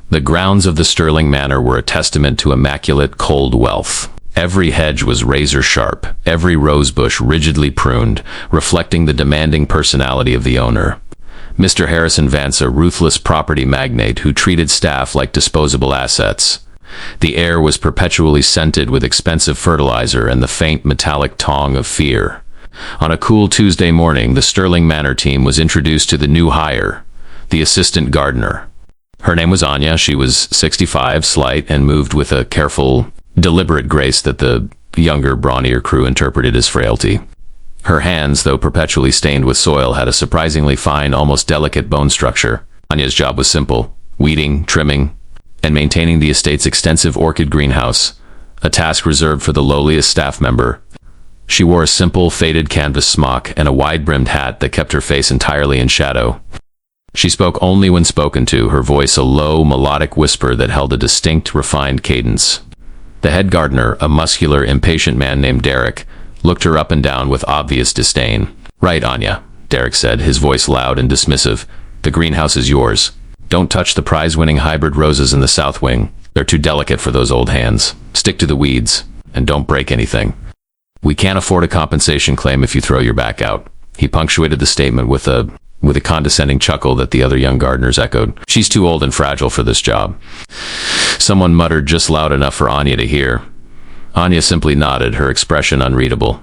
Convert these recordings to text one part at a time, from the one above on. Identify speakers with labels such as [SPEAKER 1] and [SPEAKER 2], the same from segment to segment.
[SPEAKER 1] The grounds of the Sterling Manor were a testament to immaculate, cold wealth. Every hedge was razor-sharp, every rosebush rigidly pruned, reflecting the demanding personality of the owner. Mr. Harrison Vance, a ruthless property magnate who treated staff like disposable assets. The air was perpetually scented with expensive fertilizer and the faint metallic tang of fear. On a cool Tuesday morning, the Sterling Manor team was introduced to the new hire, the assistant gardener. Her name was Anya. She was 65, slight, and moved with a careful, deliberate grace that the younger, brawnier crew interpreted as frailty. Her hands, though perpetually stained with soil, had a surprisingly fine, almost delicate bone structure. Anya's job was simple: weeding, trimming, and maintaining the estate's extensive orchid greenhouse, a task reserved for the lowliest staff member. She wore a simple, faded canvas smock and a wide-brimmed hat that kept her face entirely in shadow. She spoke only when spoken to, her voice a low, melodic whisper that held a distinct, refined cadence. The head gardener, a muscular, impatient man named Derek, looked her up and down with obvious disdain. "Right, Anya," Derek said, his voice loud and dismissive. "The greenhouse is yours. Don't touch the prize-winning hybrid roses in the south wing. They're too delicate for those old hands. Stick to the weeds, and don't break anything. We can't afford a compensation claim if you throw your back out." He punctuated the statement with a condescending chuckle that the other young gardeners echoed. "She's too old and fragile for this job." Someone muttered just loud enough for Anya to hear. Anya simply nodded, her expression unreadable.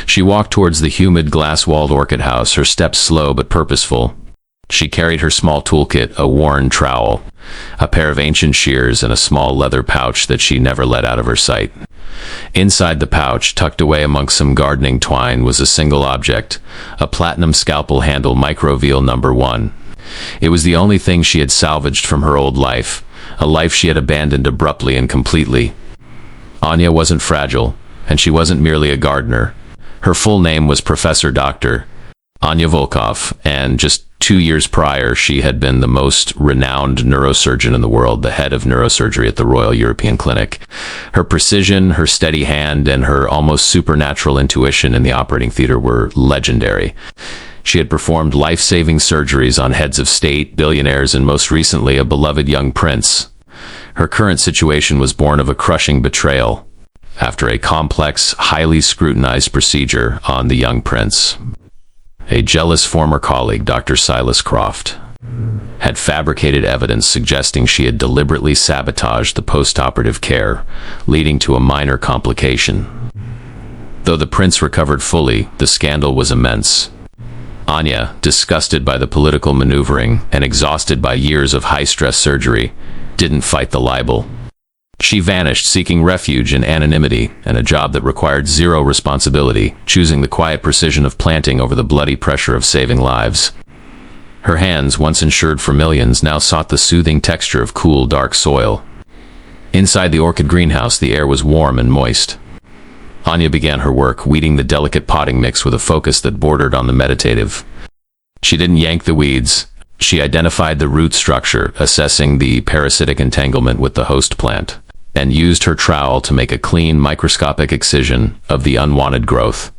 [SPEAKER 1] She walked towards the humid, glass-walled orchid house, her steps slow but purposeful. She carried her small toolkit, a worn trowel, a pair of ancient shears, and a small leather pouch that she never let out of her sight. Inside the pouch, tucked away amongst some gardening twine, was a single object, a platinum scalpel handle microveal number 1. It was the only thing she had salvaged from her old life, a life she had abandoned abruptly and completely. Anya wasn't fragile, and she wasn't merely a gardener. Her full name was Professor Dr. Anya Volkov, and just 2 years prior, she had been the most renowned neurosurgeon in the world, the head of neurosurgery at the Royal European Clinic. Her precision, her steady hand, and her almost supernatural intuition in the operating theater were legendary. She had performed life-saving surgeries on heads of state, billionaires, and most recently a beloved young prince. Her current situation was born of a crushing betrayal after a complex, highly scrutinized procedure on the young prince. A jealous former colleague, Dr. Silas Croft, had fabricated evidence suggesting she had deliberately sabotaged the post-operative care, leading to a minor complication. Though the prince recovered fully, the scandal was immense. Anya, disgusted by the political maneuvering and exhausted by years of high-stress surgery, didn't fight the libel. She vanished, seeking refuge in anonymity and a job that required zero responsibility, choosing the quiet precision of planting over the bloody pressure of saving lives. Her hands, once insured for millions, now sought the soothing texture of cool, dark soil. Inside the orchid greenhouse, the air was warm and moist. Anya began her work, weeding the delicate potting mix with a focus that bordered on the meditative. She didn't yank the weeds. She identified the root structure, assessing the parasitic entanglement with the host plant, and used her trowel to make a clean, microscopic excision of the unwanted growth,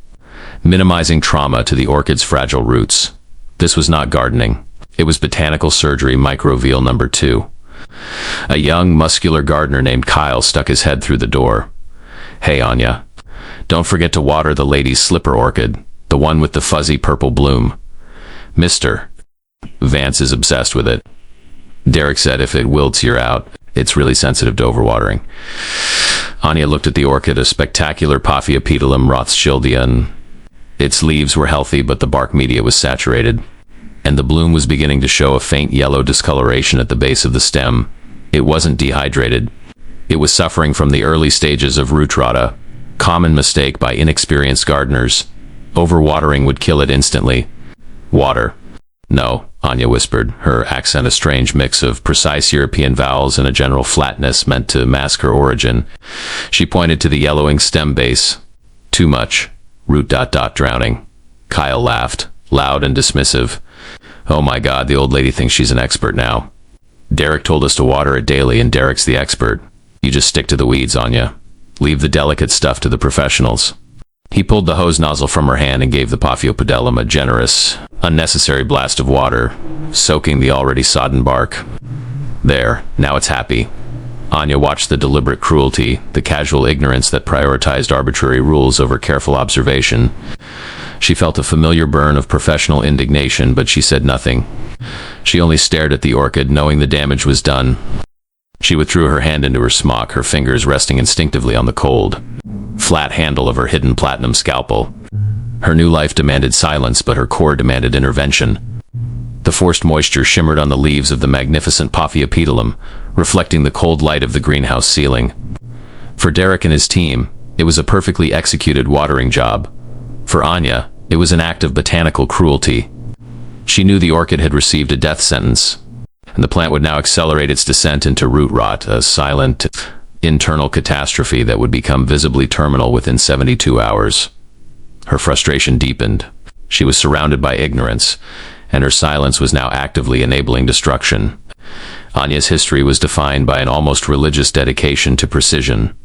[SPEAKER 1] minimizing trauma to the orchid's fragile roots. This was not gardening. It was botanical surgery microveal number 2. A young, muscular gardener named Kyle stuck his head through the door. "Hey, Anya, don't forget to water the lady's slipper orchid, the one with the fuzzy purple bloom. Mr. Vance is obsessed with it." Derek said, "If it wilts, you're out. It's really sensitive to overwatering." Anya looked at the orchid, a spectacular Paphiopedilum Rothschildian. Its leaves were healthy, but the bark media was saturated, and the bloom was beginning to show a faint yellow discoloration at the base of the stem. It wasn't dehydrated. It was suffering from the early stages of root rot, a common mistake by inexperienced gardeners. Overwatering would kill it instantly. "Water." "No," Anya whispered, her accent a strange mix of precise European vowels and a general flatness meant to mask her origin. She pointed to the yellowing stem base. "Too much. Root ... drowning." Kyle laughed, loud and dismissive. "Oh my God, the old lady thinks she's an expert now. Derek told us to water it daily, and Derek's the expert. You just stick to the weeds, Anya. Leave the delicate stuff to the professionals." He pulled the hose nozzle from her hand and gave the Paphiopedilum a generous, unnecessary blast of water, soaking the already sodden bark. There, now it's happy. Anya watched the deliberate cruelty, the casual ignorance that prioritized arbitrary rules over careful observation. She felt a familiar burn of professional indignation, but she said nothing. She only stared at the orchid, knowing the damage was done. She withdrew her hand into her smock, her fingers resting instinctively on the cold, flat handle of her hidden platinum scalpel. Her new life demanded silence, but her core demanded intervention. The forced moisture shimmered on the leaves of the magnificent Paphiopedilum, reflecting the cold light of the greenhouse ceiling. For Derek and his team, it was a perfectly executed watering job. For Anya, it was an act of botanical cruelty. She knew the orchid had received a death sentence, and the plant would now accelerate its descent into root rot, a silent, internal catastrophe that would become visibly terminal within 72 hours. Her frustration deepened. She was surrounded by ignorance, and her silence was now actively enabling destruction. Anya's history was defined by an almost religious dedication to precision.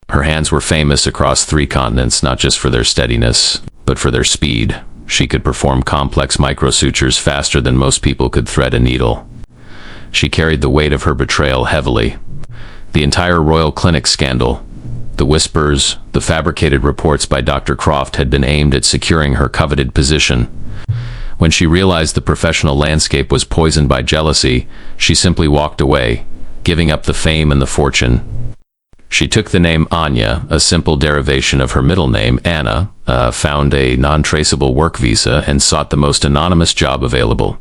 [SPEAKER 1] Her hands were famous across 3 continents, not just for their steadiness, but for their speed. She could perform complex microsutures faster than most people could thread a needle. She carried the weight of her betrayal heavily. The entire Royal Clinic scandal, the whispers, the fabricated reports by Dr. Croft had been aimed at securing her coveted position. When she realized the professional landscape was poisoned by jealousy, she simply walked away, giving up the fame and the fortune. She took the name Anya, a simple derivation of her middle name, Anna, found a non-traceable work visa, and sought the most anonymous job available.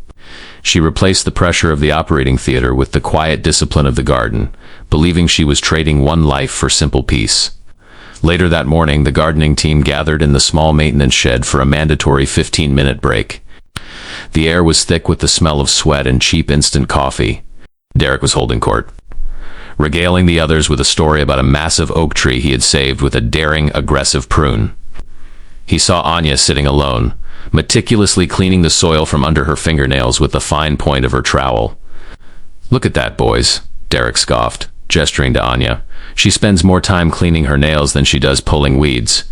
[SPEAKER 1] She replaced the pressure of the operating theater with the quiet discipline of the garden, believing she was trading one life for simple peace. Later that morning, the gardening team gathered in the small maintenance shed for a mandatory 15-minute break. The air was thick with the smell of sweat and cheap instant coffee. Derek was holding court, regaling the others with a story about a massive oak tree he had saved with a daring, aggressive prune. He saw Anya sitting alone, meticulously cleaning the soil from under her fingernails with the fine point of her trowel. "Look at that, boys," Derek scoffed, gesturing to Anya. "She spends more time cleaning her nails than she does pulling weeds.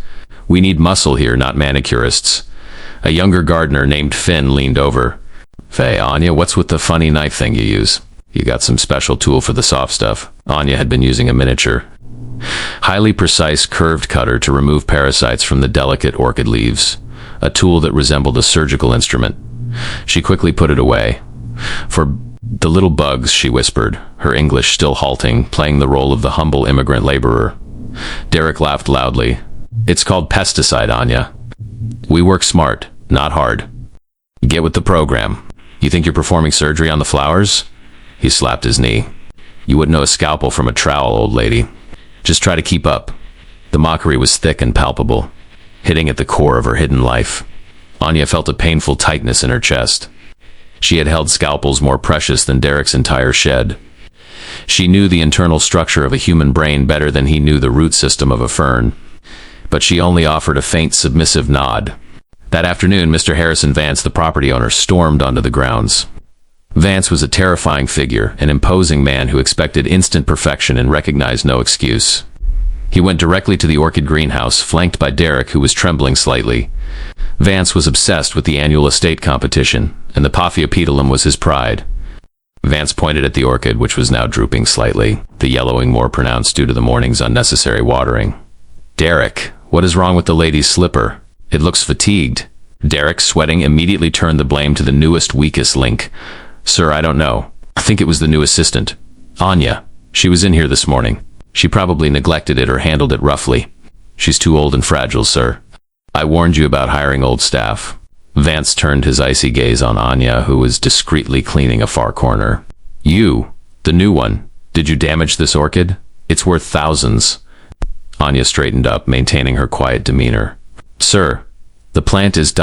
[SPEAKER 1] We need muscle here, not manicurists." A younger gardener named Finn leaned over. "Hey, Anya, what's with the funny knife thing you use? You got some special tool for the soft stuff?" Anya had been using a miniature, highly precise curved cutter to remove parasites from the delicate orchid leaves, a tool that resembled a surgical instrument. She quickly put it away. "For the little bugs," she whispered, her English still halting, playing the role of the humble immigrant laborer. Derek laughed loudly. "It's called pesticide, Anya. We work smart, not hard. Get with the program. You think you're performing surgery on the flowers?" He slapped his knee. "You wouldn't know a scalpel from a trowel, old lady. Just try to keep up." The mockery was thick and palpable, hitting at the core of her hidden life. Anya felt a painful tightness in her chest. She had held scalpels more precious than Derek's entire shed. She knew the internal structure of a human brain better than he knew the root system of a fern. But she only offered a faint, submissive nod. That afternoon, Mr. Harrison Vance, the property owner, stormed onto the grounds. Vance was a terrifying figure, an imposing man who expected instant perfection and recognized no excuse. He went directly to the orchid greenhouse, flanked by Derek, who was trembling slightly. Vance was obsessed with the annual estate competition, and the Paphiopedilum was his pride. Vance pointed at the orchid, which was now drooping slightly, the yellowing more pronounced due to the morning's unnecessary watering. "Derek, what is wrong with the lady's slipper? It looks fatigued." Derek, sweating, immediately turned the blame to the newest, weakest link. "Sir, I don't know. I think it was the new assistant. Anya. She was in here this morning. She probably neglected it or handled it roughly. She's too old and fragile, sir. I warned you about hiring old staff." Vance turned his icy gaze on Anya, who was discreetly cleaning a far corner. "You, the new one, did you damage this orchid? It's worth thousands." Anya straightened up, maintaining her quiet demeanor. "Sir, the plant is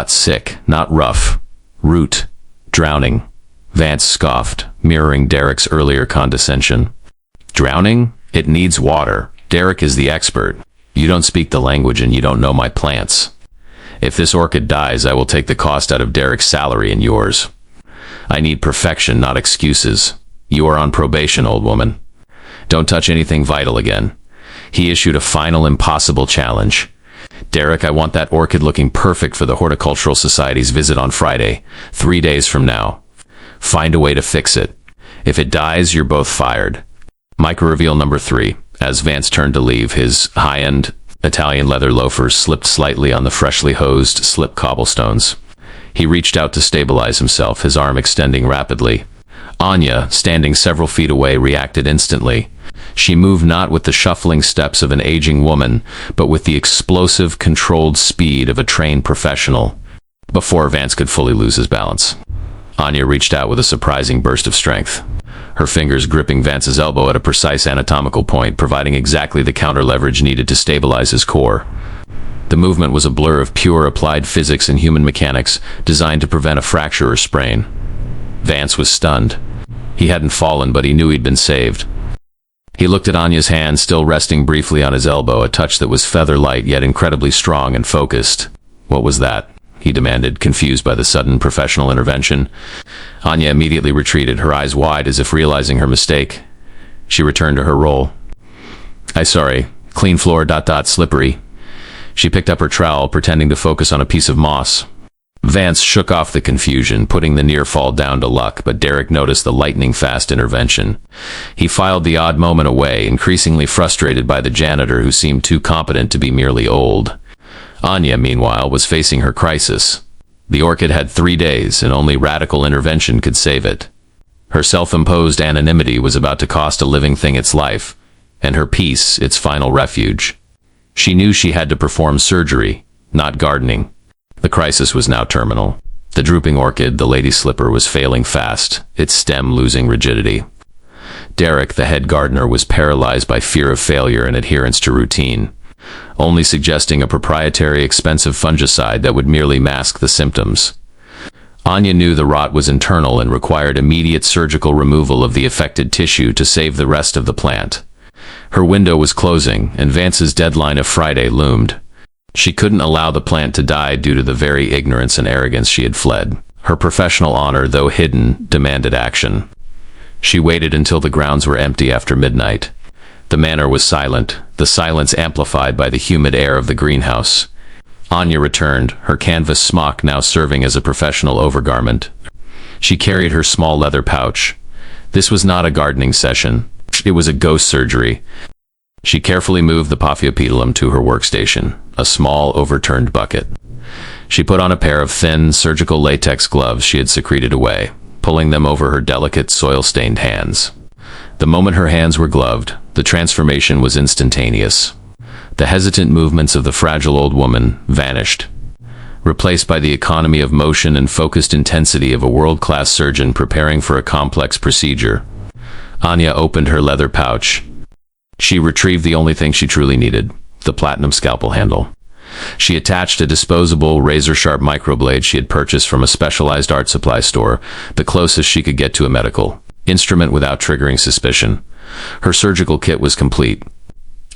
[SPEAKER 1] sick, not rough. Root. Drowning." Vance scoffed, mirroring Derek's earlier condescension. "Drowning? It needs water. Derek is the expert. You don't speak the language and you don't know my plants. If this orchid dies, I will take the cost out of Derek's salary and yours. I need perfection, not excuses. You are on probation, old woman. Don't touch anything vital again." He issued a final, impossible challenge. "Derek, I want that orchid looking perfect for the Horticultural Society's visit on Friday, 3 days from now. Find a way to fix it. If it dies, you're both fired. Micro reveal number 3. As Vance turned to leave, his high-end Italian leather loafers slipped slightly on the freshly hosed slip cobblestones. He reached out to stabilize himself, his arm extending rapidly. Anya, standing several feet away, reacted instantly. She moved not with the shuffling steps of an aging woman, but with the explosive, controlled speed of a trained professional. Before Vance could fully lose his balance, Anya reached out with a surprising burst of strength, her fingers gripping Vance's elbow at a precise anatomical point, providing exactly the counter-leverage needed to stabilize his core. The movement was a blur of pure applied physics and human mechanics, designed to prevent a fracture or sprain. Vance was stunned. He hadn't fallen, but he knew he'd been saved. He looked at Anya's hand, still resting briefly on his elbow, a touch that was feather-light yet incredibly strong and focused. "What was that?" he demanded, confused by the sudden professional intervention. Anya immediately retreated, her eyes wide as if realizing her mistake. She returned to her role. Sorry. Clean floor, slippery." She picked up her trowel, pretending to focus on a piece of moss. Vance shook off the confusion, putting the near fall down to luck, but Derek noticed the lightning-fast intervention. He filed the odd moment away, increasingly frustrated by the janitor, who seemed too competent to be merely old. Anya, meanwhile, was facing her crisis. The orchid had 3 days, and only radical intervention could save it. Her self-imposed anonymity was about to cost a living thing its life, and her peace its final refuge. She knew she had to perform surgery, not gardening. The crisis was now terminal. The drooping orchid, the lady slipper, was failing fast, its stem losing rigidity. Derek, the head gardener, was paralyzed by fear of failure and adherence to routine, only suggesting a proprietary, expensive fungicide that would merely mask the symptoms. Anya knew the rot was internal and required immediate surgical removal of the affected tissue to save the rest of the plant. Her window was closing, and Vance's deadline of Friday loomed. She couldn't allow the plant to die due to the very ignorance and arrogance she had fled. Her professional honor, though hidden, demanded action. She waited until the grounds were empty after midnight. The manor was silent, the silence amplified by the humid air of the greenhouse. Anya returned, her canvas smock now serving as a professional overgarment. She carried her small leather pouch. This was not a gardening session. It was a ghost surgery. She carefully moved the Paphiopedilum to her workstation, a small, overturned bucket. She put on a pair of thin, surgical latex gloves she had secreted away, pulling them over her delicate, soil-stained hands. The moment her hands were gloved, the transformation was instantaneous. The hesitant movements of the fragile old woman vanished, replaced by the economy of motion and focused intensity of a world-class surgeon preparing for a complex procedure. Anya opened her leather pouch. She retrieved the only thing she truly needed, the platinum scalpel handle. She attached a disposable, razor-sharp microblade she had purchased from a specialized art supply store, the closest she could get to a medical instrument without triggering suspicion. Her surgical kit was complete.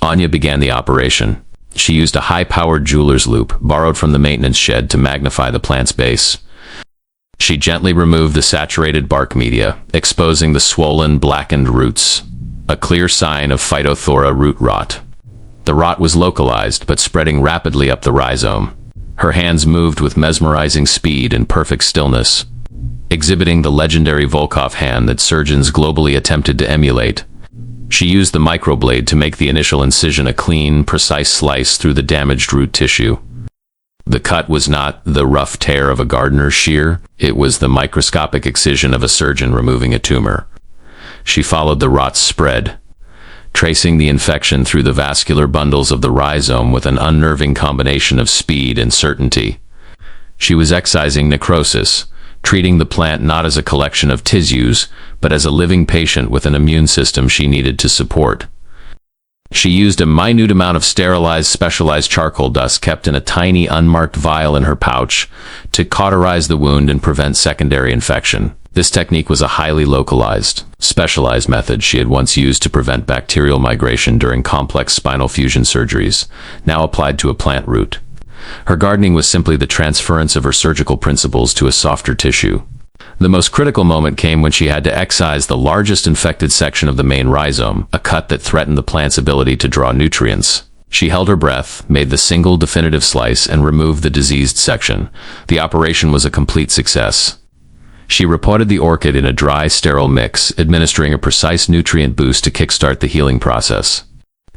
[SPEAKER 1] Anya began the operation. She used a high-powered jeweler's loop, borrowed from the maintenance shed, to magnify the plant's base. She gently removed the saturated bark media, exposing the swollen, blackened roots, a clear sign of Phytophthora root rot. The rot was localized, but spreading rapidly up the rhizome. Her hands moved with mesmerizing speed and perfect stillness, exhibiting the legendary Volkov hand that surgeons globally attempted to emulate. She used the microblade to make the initial incision a clean, precise slice through the damaged root tissue. The cut was not the rough tear of a gardener's shear, it was the microscopic excision of a surgeon removing a tumor. She followed the rot's spread, tracing the infection through the vascular bundles of the rhizome with an unnerving combination of speed and certainty. She was excising necrosis, treating the plant not as a collection of tissues, but as a living patient with an immune system she needed to support. She used a minute amount of sterilized, specialized charcoal dust kept in a tiny, unmarked vial in her pouch to cauterize the wound and prevent secondary infection. This technique was a highly localized, specialized method she had once used to prevent bacterial migration during complex spinal fusion surgeries, now applied to a plant root. Her gardening was simply the transference of her surgical principles to a softer tissue. The most critical moment came when she had to excise the largest infected section of the main rhizome, a cut that threatened the plant's ability to draw nutrients. She held her breath, made the single definitive slice, and removed the diseased section. The operation was a complete success. She repotted the orchid in a dry, sterile mix, administering a precise nutrient boost to kickstart the healing process.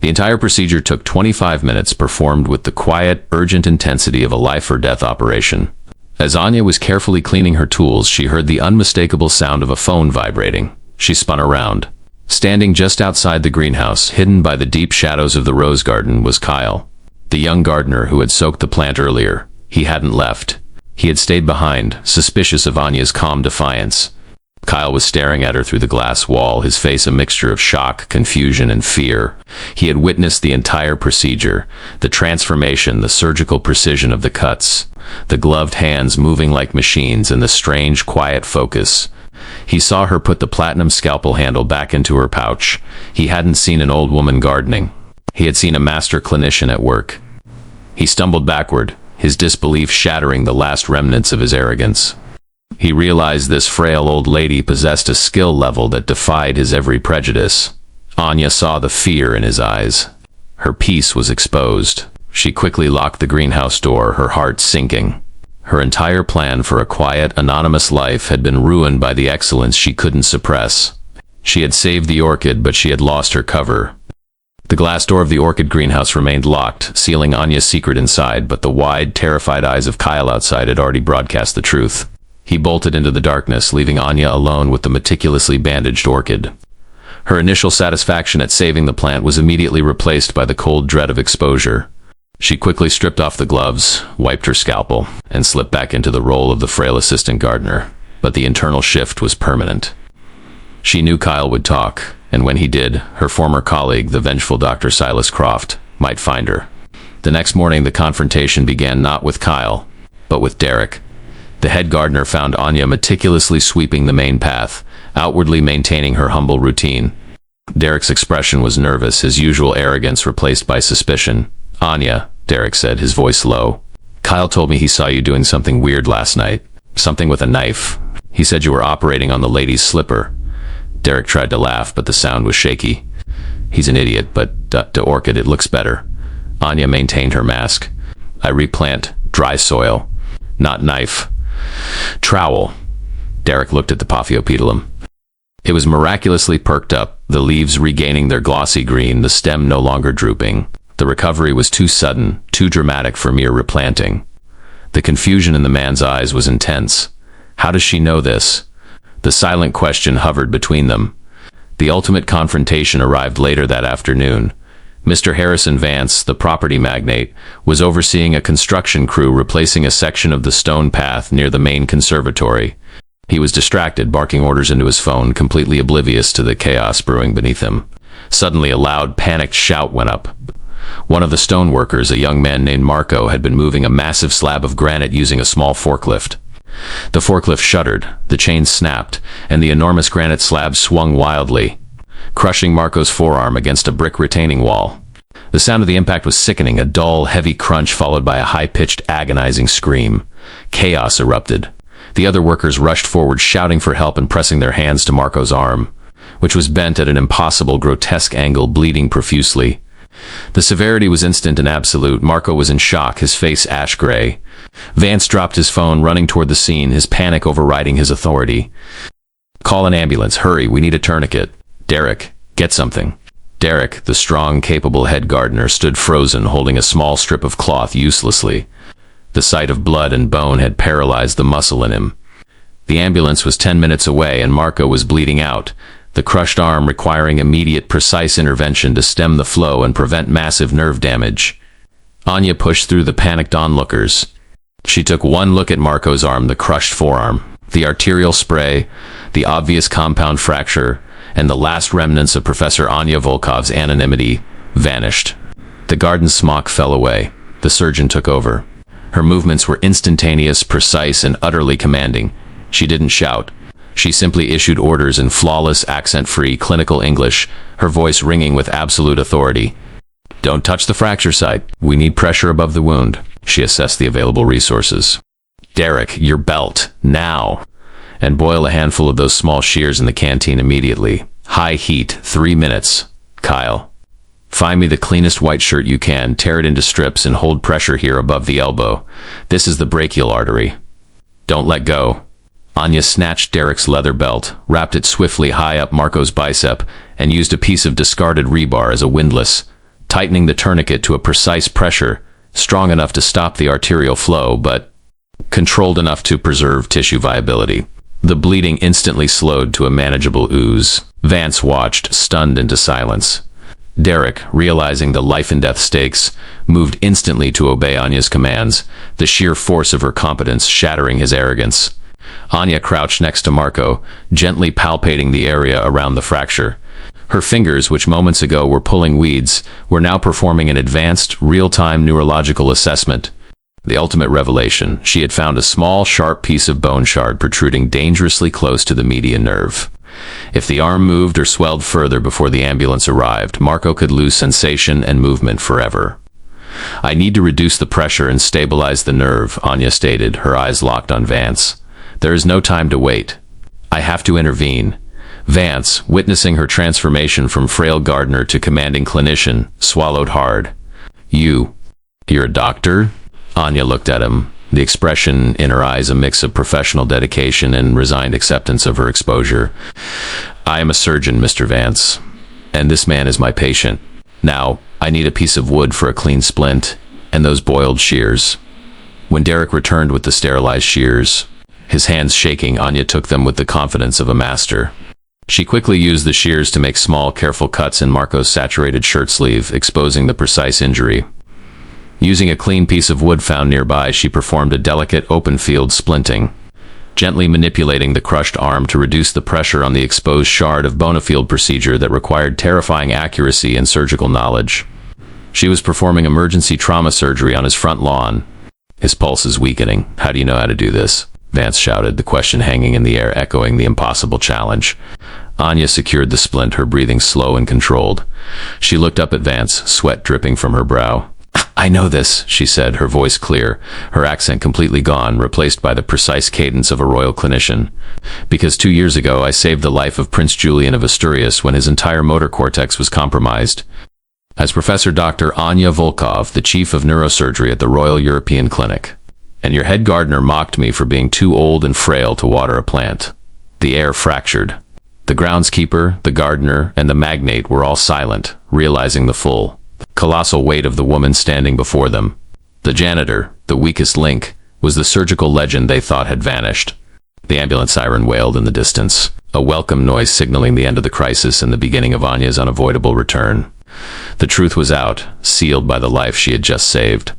[SPEAKER 1] The entire procedure took 25 minutes, performed with the quiet, urgent intensity of a life-or-death operation. As Anya was carefully cleaning her tools, she heard the unmistakable sound of a phone vibrating. She spun around. Standing just outside the greenhouse, hidden by the deep shadows of the rose garden, was Kyle, the young gardener who had soaked the plant earlier. He hadn't left. He had stayed behind, suspicious of Anya's calm defiance. Kyle was staring at her through the glass wall, his face a mixture of shock, confusion, and fear. He had witnessed the entire procedure, the transformation, the surgical precision of the cuts, the gloved hands moving like machines, and the strange, quiet focus. He saw her put the platinum scalpel handle back into her pouch. He hadn't seen an old woman gardening. He had seen a master clinician at work. He stumbled backward, his disbelief shattering the last remnants of his arrogance. He realized this frail old lady possessed a skill level that defied his every prejudice. Anya saw the fear in his eyes. Her peace was exposed. She quickly locked the greenhouse door, her heart sinking. Her entire plan for a quiet, anonymous life had been ruined by the excellence she couldn't suppress. She had saved the orchid, but she had lost her cover. The glass door of the orchid greenhouse remained locked, sealing Anya's secret inside, but the wide, terrified eyes of Kyle outside had already broadcast the truth. He bolted into the darkness, leaving Anya alone with the meticulously bandaged orchid. Her initial satisfaction at saving the plant was immediately replaced by the cold dread of exposure. She quickly stripped off the gloves, wiped her scalpel, and slipped back into the role of the frail assistant gardener. But the internal shift was permanent. She knew Kyle would talk, and when he did, her former colleague, the vengeful Dr. Silas Croft, might find her. The next morning, the confrontation began not with Kyle, but with Derek. The head gardener found Anya meticulously sweeping the main path, outwardly maintaining her humble routine. Derek's expression was nervous, his usual arrogance replaced by suspicion. "Anya," Derek said, his voice low. "Kyle told me he saw you doing something weird last night. Something with a knife. He said you were operating on the lady's slipper." Derek tried to laugh, but the sound was shaky. "He's an idiot, but to orchid it looks better." Anya maintained her mask. "I replant dry soil, not knife. Trowel." Derek looked at the Paphiopedilum. It was miraculously perked up, the leaves regaining their glossy green, the stem no longer drooping. The recovery was too sudden, too dramatic for mere replanting. The confusion in the man's eyes was intense. How does she know this? The silent question hovered between them. The ultimate confrontation arrived later that afternoon. Mr. Harrison Vance, the property magnate, was overseeing a construction crew replacing a section of the stone path near the main conservatory. He was distracted, barking orders into his phone, completely oblivious to the chaos brewing beneath him. Suddenly, a loud, panicked shout went up. One of the stone workers, a young man named Marco, had been moving a massive slab of granite using a small forklift. The forklift shuddered, the chains snapped, and the enormous granite slab swung wildly, crushing Marco's forearm against a brick retaining wall. The sound of the impact was sickening, a dull, heavy crunch followed by a high-pitched, agonizing scream. Chaos erupted. The other workers rushed forward, shouting for help and pressing their hands to Marco's arm, which was bent at an impossible, grotesque angle, bleeding profusely. The severity was instant and absolute. Marco was in shock, his face ash-gray. Vance dropped his phone, running toward the scene, his panic overriding his authority. "Call an ambulance. Hurry, we need a tourniquet. Derek, get something." Derek, the strong, capable head gardener, stood frozen, holding a small strip of cloth uselessly. The sight of blood and bone had paralyzed the muscle in him. The ambulance was 10 minutes away, and Marco was bleeding out, the crushed arm requiring immediate, precise intervention to stem the flow and prevent massive nerve damage. Anya pushed through the panicked onlookers. She took one look at Marco's arm, the crushed forearm, the arterial spray, the obvious compound fracture, and the last remnants of Professor Anya Volkov's anonymity vanished. The garden smock fell away. The surgeon took over. Her movements were instantaneous, precise, and utterly commanding. She didn't shout. She simply issued orders in flawless, accent-free, clinical English, her voice ringing with absolute authority. "Don't touch the fracture site. We need pressure above the wound." She assessed the available resources. "Derek, your belt, now! And boil a handful of those small shears in the canteen immediately. High heat, 3 minutes. Kyle, find me the cleanest white shirt you can, tear it into strips, and hold pressure here above the elbow. This is the brachial artery. Don't let go. Anya snatched Derek's leather belt, wrapped it swiftly high up Marco's bicep, and used a piece of discarded rebar as a windlass, tightening the tourniquet to a precise pressure, strong enough to stop the arterial flow, but controlled enough to preserve tissue viability. The bleeding instantly slowed to a manageable ooze. Vance watched, stunned into silence. Derek, realizing the life-and-death stakes, moved instantly to obey Anya's commands, the sheer force of her competence shattering his arrogance. Anya crouched next to Marco, gently palpating the area around the fracture. Her fingers, which moments ago were pulling weeds, were now performing an advanced, real-time neurological assessment. The ultimate revelation: she had found a small, sharp piece of bone shard protruding dangerously close to the median nerve. If the arm moved or swelled further before the ambulance arrived, Marco could lose sensation and movement forever. "I need to reduce the pressure and stabilize the nerve," Anya stated, her eyes locked on Vance. "There is no time to wait. I have to intervene." Vance, witnessing her transformation from frail gardener to commanding clinician, swallowed hard. You're a doctor?" Anya looked at him, the expression in her eyes a mix of professional dedication and resigned acceptance of her exposure. "I am a surgeon, Mr. Vance, and this man is my patient. Now, I need a piece of wood for a clean splint, and those boiled shears." When Derek returned with the sterilized shears, his hands shaking, Anya took them with the confidence of a master. She quickly used the shears to make small, careful cuts in Marco's saturated shirt sleeve, exposing the precise injury. Using a clean piece of wood found nearby, she performed a delicate, open-field splinting, gently manipulating the crushed arm to reduce the pressure on the exposed shard of bone, a field procedure that required terrifying accuracy and surgical knowledge. She was performing emergency trauma surgery on his front lawn. "His pulse is weakening. How do you know how to do this?" Vance shouted, the question hanging in the air, echoing the impossible challenge. Anya secured the splint, her breathing slow and controlled. She looked up at Vance, sweat dripping from her brow. "I know this," she said, her voice clear, her accent completely gone, replaced by the precise cadence of a royal clinician. "Because 2 years ago I saved the life of Prince Julian of Asturias when his entire motor cortex was compromised. As Professor Dr. Anya Volkov, the chief of neurosurgery at the Royal European Clinic. And your head gardener mocked me for being too old and frail to water a plant." The air fractured. The groundskeeper, the gardener, and the magnate were all silent, realizing the full, colossal weight of the woman standing before them. The janitor, the weakest link, was the surgical legend they thought had vanished. The ambulance siren wailed in the distance, a welcome noise signaling the end of the crisis and the beginning of Anya's unavoidable return. The truth was out, sealed by the life she had just saved.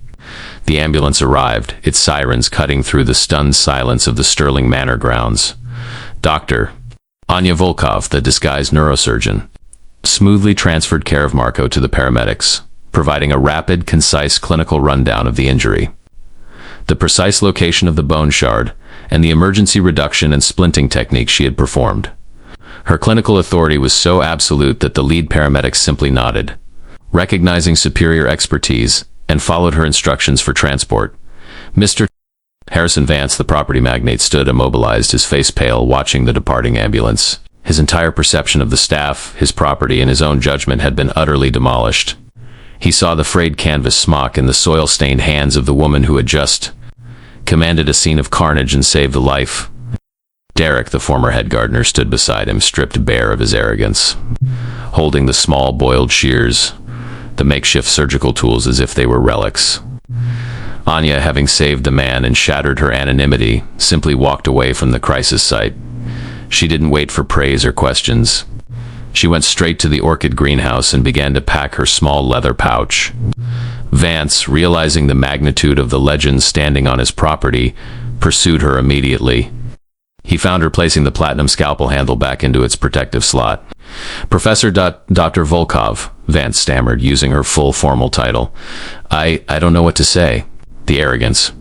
[SPEAKER 1] The ambulance arrived, its sirens cutting through the stunned silence of the Sterling Manor grounds. Dr. Anya Volkov, the disguised neurosurgeon, smoothly transferred care of Marco to the paramedics, providing a rapid, concise clinical rundown of the injury, the precise location of the bone shard, and the emergency reduction and splinting technique she had performed. Her clinical authority was so absolute that the lead paramedics simply nodded, recognizing superior expertise, and followed her instructions for transport. Mr. Harrison Vance, the property magnate, stood immobilized, his face pale, watching the departing ambulance. His entire perception of the staff, his property, and his own judgment had been utterly demolished. He saw the frayed canvas smock in the soil-stained hands of the woman who had just commanded a scene of carnage and saved a life. Derek, the former head gardener, stood beside him, stripped bare of his arrogance, holding the small boiled shears, the makeshift surgical tools, as if they were relics. Anya, having saved the man and shattered her anonymity, simply walked away from the crisis site. She didn't wait for praise or questions. She went straight to the orchid greenhouse and began to pack her small leather pouch. Vance, realizing the magnitude of the legend standing on his property, pursued her immediately. He found her placing the platinum scalpel handle back into its protective slot. "Professor Dr. Volkov," Vance stammered, using her full formal title. I don't know what to say. The arrogance,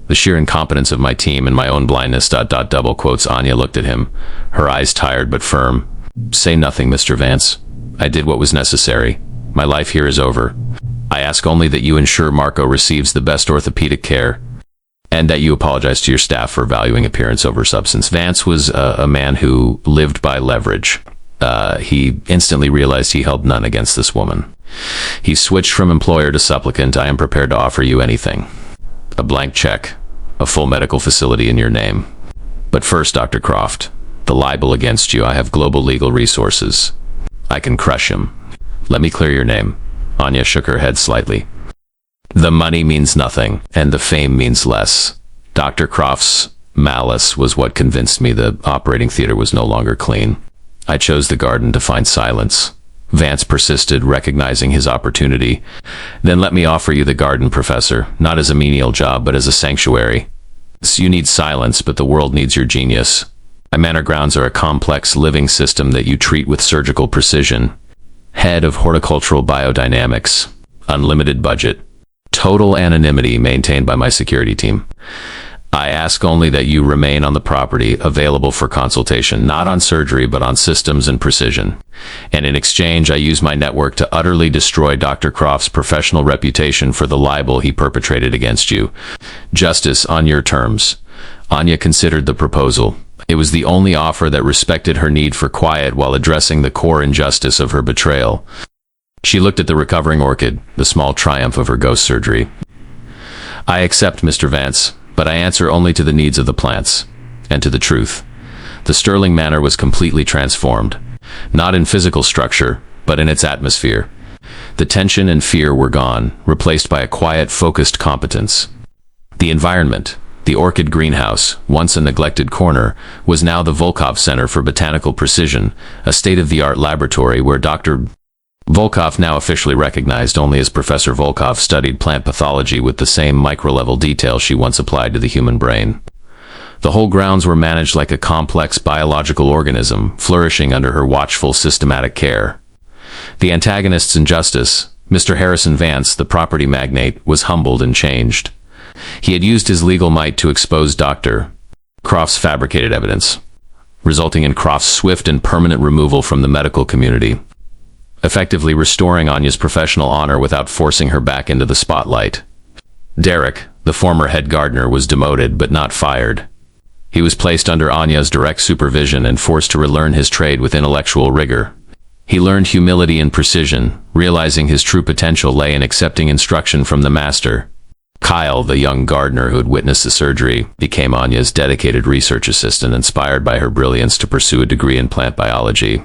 [SPEAKER 1] the sheer incompetence of my team and my own blindness, double quotes. Anya looked at him, her eyes tired but firm. "Say nothing, Mr. Vance. I did what was necessary. My life here is over. I ask only that you ensure Marco receives the best orthopedic care, and that you apologize to your staff for valuing appearance over substance." Vance was a man who lived by leverage. He instantly realized he held none against this woman. He switched from employer to supplicant. "I am prepared to offer you anything. A blank check, a full medical facility in your name. But first, Dr. Croft, the libel against you, I have global legal resources. I can crush him. Let me clear your name. Anya shook her head slightly. The money means nothing, and the fame means less. Dr. Croft's malice was what convinced me the operating theater was no longer clean. I chose the garden to find silence. Vance persisted, recognizing his opportunity. Then let me offer you the garden, Professor, not as a menial job, but as a sanctuary. So you need silence, but the world needs your genius. My manor grounds are a complex living system that you treat with surgical precision. Head of Horticultural Biodynamics. Unlimited budget. Total anonymity maintained by my security team. I ask only that you remain on the property, available for consultation, not on surgery, but on systems and precision. And in exchange, I use my network to utterly destroy Dr. Croft's professional reputation for the libel he perpetrated against you. Justice on your terms. Anya considered the proposal. It was the only offer that respected her need for quiet while addressing the core injustice of her betrayal. She looked at the recovering orchid, the small triumph of her ghost surgery. I accept, Mr. Vance, but I answer only to the needs of the plants, and to the truth. The Sterling Manor was completely transformed, not in physical structure, but in its atmosphere. The tension and fear were gone, replaced by a quiet, focused competence. The environment, the orchid greenhouse, once a neglected corner, was now the Volkov Center for Botanical Precision, a state-of-the-art laboratory where Dr. Volkov, now officially recognized only as Professor Volkov, studied plant pathology with the same micro-level detail she once applied to the human brain. The whole grounds were managed like a complex biological organism, flourishing under her watchful, systematic care. The antagonist's injustice, Mr. Harrison Vance, the property magnate, was humbled and changed. He had used his legal might to expose Dr. Croft's fabricated evidence, resulting in Croft's swift and permanent removal from the medical community, effectively restoring Anya's professional honor without forcing her back into the spotlight. Derek, the former head gardener, was demoted but not fired. He was placed under Anya's direct supervision and forced to relearn his trade with intellectual rigor. He learned humility and precision, realizing his true potential lay in accepting instruction from the master. Kyle, the young gardener who had witnessed the surgery, became Anya's dedicated research assistant, inspired by her brilliance to pursue a degree in plant biology.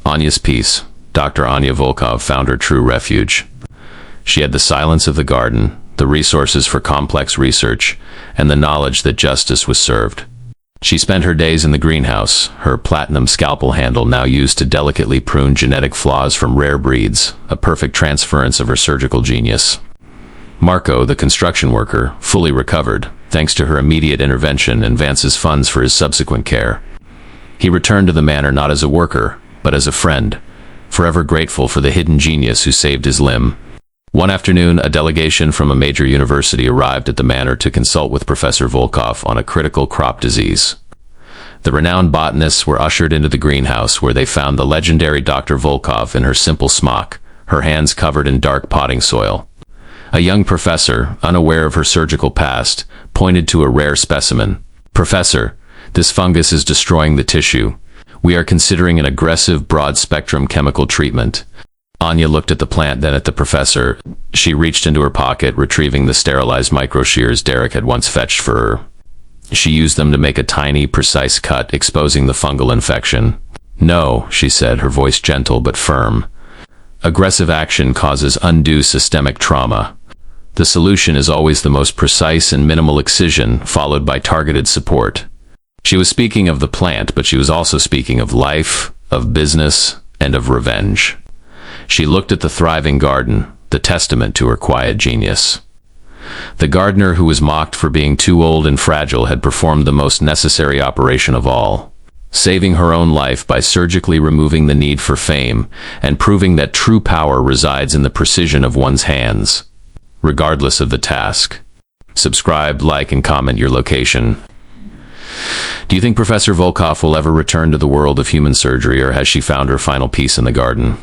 [SPEAKER 1] Anya's peace. Dr. Anya Volkov found her true refuge. She had the silence of the garden, the resources for complex research, and the knowledge that justice was served. She spent her days in the greenhouse, her platinum scalpel handle now used to delicately prune genetic flaws from rare breeds, a perfect transference of her surgical genius. Marco, the construction worker, fully recovered, thanks to her immediate intervention and Vance's funds for his subsequent care. He returned to the manor not as a worker, but as a friend, forever grateful for the hidden genius who saved his limb. One afternoon, a delegation from a major university arrived at the manor to consult with Professor Volkov on a critical crop disease. The renowned botanists were ushered into the greenhouse, where they found the legendary Dr. Volkov in her simple smock, her hands covered in dark potting soil. A young professor, unaware of her surgical past, pointed to a rare specimen. "Professor, this fungus is destroying the tissue. We are considering an aggressive, broad-spectrum chemical treatment." Anya looked at the plant, then at the professor. She reached into her pocket, retrieving the sterilized microshears Derek had once fetched for her. She used them to make a tiny, precise cut, exposing the fungal infection. "No," she said, her voice gentle but firm. "Aggressive action causes undue systemic trauma. The solution is always the most precise and minimal excision, followed by targeted support." She was speaking of the plant, but she was also speaking of life, of business, and of revenge. She looked at the thriving garden, the testament to her quiet genius. The gardener who was mocked for being too old and fragile had performed the most necessary operation of all, saving her own life by surgically removing the need for fame and proving that true power resides in the precision of one's hands, regardless of the task. Subscribe, like, and comment your location. Do you think Professor Volkov will ever return to the world of human surgery, or has she found her final peace in the garden?